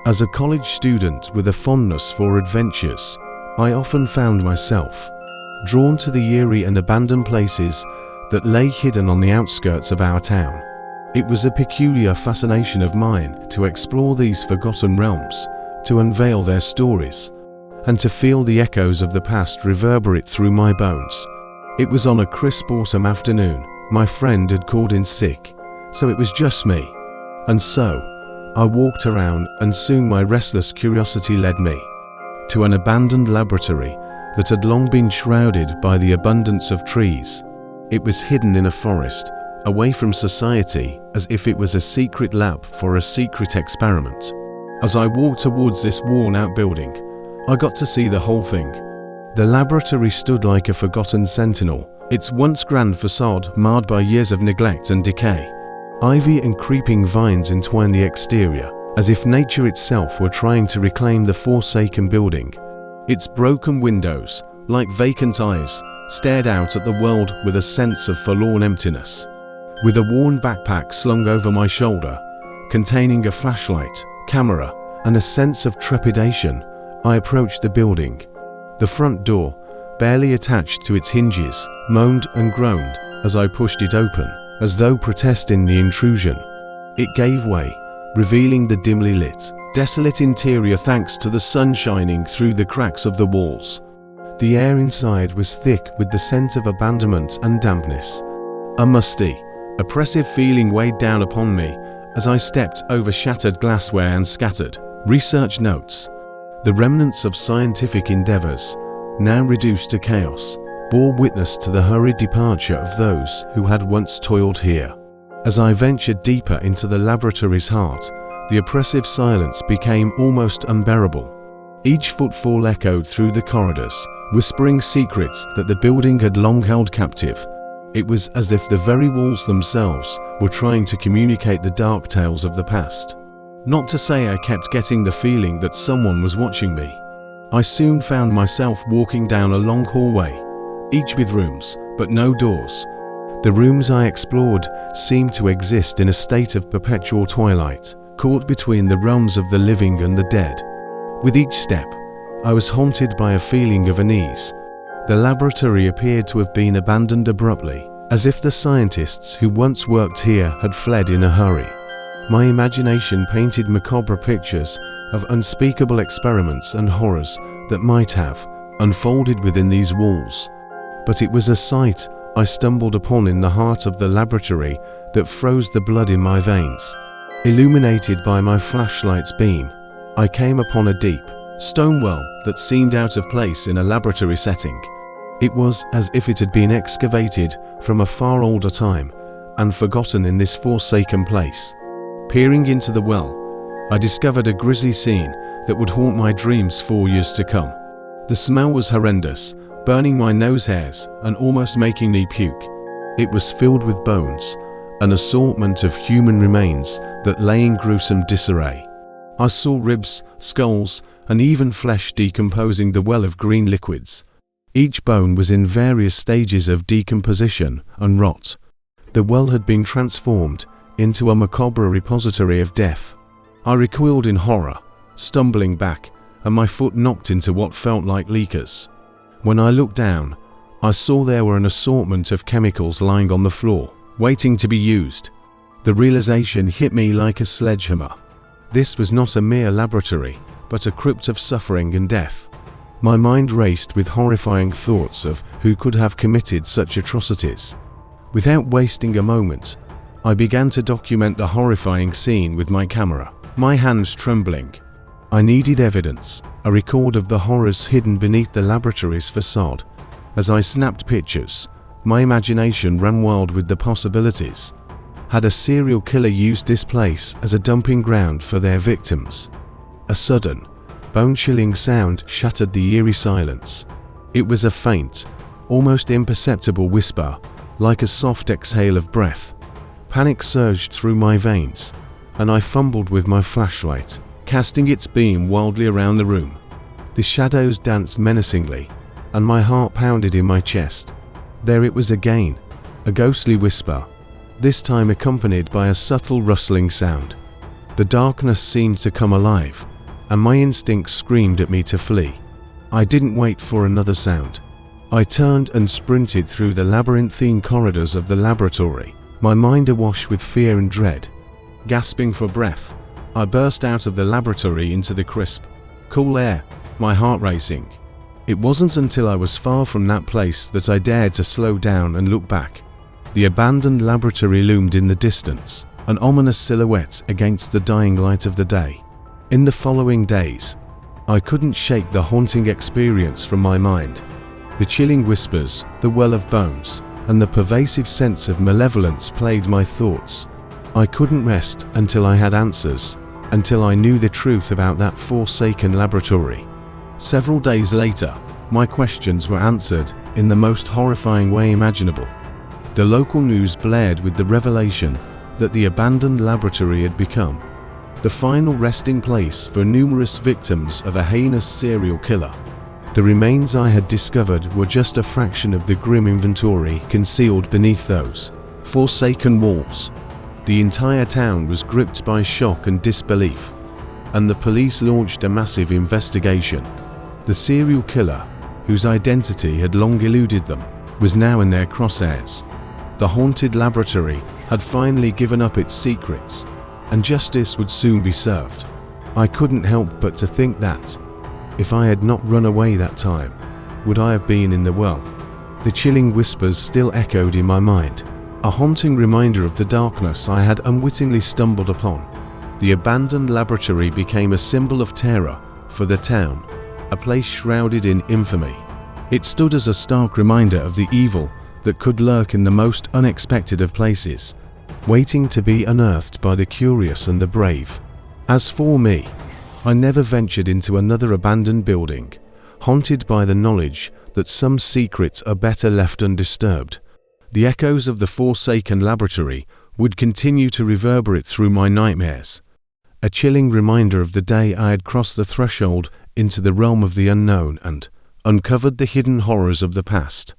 As a college student with a fondness for adventures, I often found myself drawn to the eerie and abandoned places that lay hidden on the outskirts of our town. It was a peculiar fascination of mine to explore these forgotten realms, to unveil their stories, and to feel the echoes of the past reverberate through my bones. It was on a crisp autumn afternoon. My friend had called in sick, so it was just me. And so, I walked around, and soon my restless curiosity led me to an abandoned laboratory that had long been shrouded by the abundance of trees. It was hidden in a forest, away from society, as if it was a secret lab for a secret experiment. As I walked towards this worn-out building, I got to see the whole thing. The laboratory stood like a forgotten sentinel, its once grand facade marred by years of neglect and decay. Ivy and creeping vines entwined the exterior, as if nature itself were trying to reclaim the forsaken building. Its broken windows, like vacant eyes, stared out at the world with a sense of forlorn emptiness. With a worn backpack slung over my shoulder, containing a flashlight, camera, and a sense of trepidation, I approached the building. The front door, barely attached to its hinges, moaned and groaned as I pushed it open, as though protesting the intrusion. It gave way, revealing the dimly lit, desolate interior thanks to the sun shining through the cracks of the walls. The air inside was thick with the scent of abandonment and dampness. A musty, oppressive feeling weighed down upon me as I stepped over shattered glassware and scattered research notes. The remnants of scientific endeavors, now reduced to chaos, bore witness to the hurried departure of those who had once toiled here. As I ventured deeper into the laboratory's heart, the oppressive silence became almost unbearable. Each footfall echoed through the corridors, whispering secrets that the building had long held captive. It was as if the very walls themselves were trying to communicate the dark tales of the past. Not to say I kept getting the feeling that someone was watching me. I soon found myself walking down a long hallway, each with rooms, but no doors. The rooms I explored seemed to exist in a state of perpetual twilight, caught between the realms of the living and the dead. With each step, I was haunted by a feeling of unease. The laboratory appeared to have been abandoned abruptly, as if the scientists who once worked here had fled in a hurry. My imagination painted macabre pictures of unspeakable experiments and horrors that might have unfolded within these walls. But it was a sight I stumbled upon in the heart of the laboratory that froze the blood in my veins. Illuminated by my flashlight's beam, I came upon a deep stone well that seemed out of place in a laboratory setting. It was as if it had been excavated from a far older time and forgotten in this forsaken place. Peering into the well, I discovered a grisly scene that would haunt my dreams for years to come. The smell was horrendous, burning my nose hairs and almost making me puke. It was filled with bones, an assortment of human remains that lay in gruesome disarray. I saw ribs, skulls, and even flesh decomposing the well of green liquids. Each bone was in various stages of decomposition and rot. The well had been transformed into a macabre repository of death. I recoiled in horror, stumbling back, and my foot knocked into what felt like leakers. When I looked down, I saw there were an assortment of chemicals lying on the floor, waiting to be used. The realization hit me like a sledgehammer. This was not a mere laboratory, but a crypt of suffering and death. My mind raced with horrifying thoughts of who could have committed such atrocities. Without wasting a moment, I began to document the horrifying scene with my camera, my hands trembling. I needed evidence, a record of the horrors hidden beneath the laboratory's facade. As I snapped pictures, my imagination ran wild with the possibilities. Had a serial killer used this place as a dumping ground for their victims? A sudden, bone-chilling sound shattered the eerie silence. It was a faint, almost imperceptible whisper, like a soft exhale of breath. Panic surged through my veins, and I fumbled with my flashlight, casting its beam wildly around the room. The shadows danced menacingly, and my heart pounded in my chest. There it was again, a ghostly whisper, this time accompanied by a subtle rustling sound. The darkness seemed to come alive, and my instincts screamed at me to flee. I didn't wait for another sound. I turned and sprinted through the labyrinthine corridors of the laboratory, my mind awash with fear and dread. Gasping for breath, I burst out of the laboratory into the crisp, cool air, my heart racing. It wasn't until I was far from that place that I dared to slow down and look back. The abandoned laboratory loomed in the distance, an ominous silhouette against the dying light of the day. In the following days, I couldn't shake the haunting experience from my mind. The chilling whispers, the well of bones, and the pervasive sense of malevolence plagued my thoughts. I couldn't rest until I had answers, until I knew the truth about that forsaken laboratory. Several days later, my questions were answered in the most horrifying way imaginable. The local news blared with the revelation that the abandoned laboratory had become the final resting place for numerous victims of a heinous serial killer. The remains I had discovered were just a fraction of the grim inventory concealed beneath those forsaken walls. The entire town was gripped by shock and disbelief, and the police launched a massive investigation. The serial killer, whose identity had long eluded them, was now in their crosshairs. The haunted laboratory had finally given up its secrets, and justice would soon be served. I couldn't help but to think that, if I had not run away that time, would I have been in the well? The chilling whispers still echoed in my mind, a haunting reminder of the darkness I had unwittingly stumbled upon. The abandoned laboratory became a symbol of terror for the town, a place shrouded in infamy. It stood as a stark reminder of the evil that could lurk in the most unexpected of places, waiting to be unearthed by the curious and the brave. As for me, I never ventured into another abandoned building, haunted by the knowledge that some secrets are better left undisturbed. The echoes of the forsaken laboratory would continue to reverberate through my nightmares, a chilling reminder of the day I had crossed the threshold into the realm of the unknown and uncovered the hidden horrors of the past.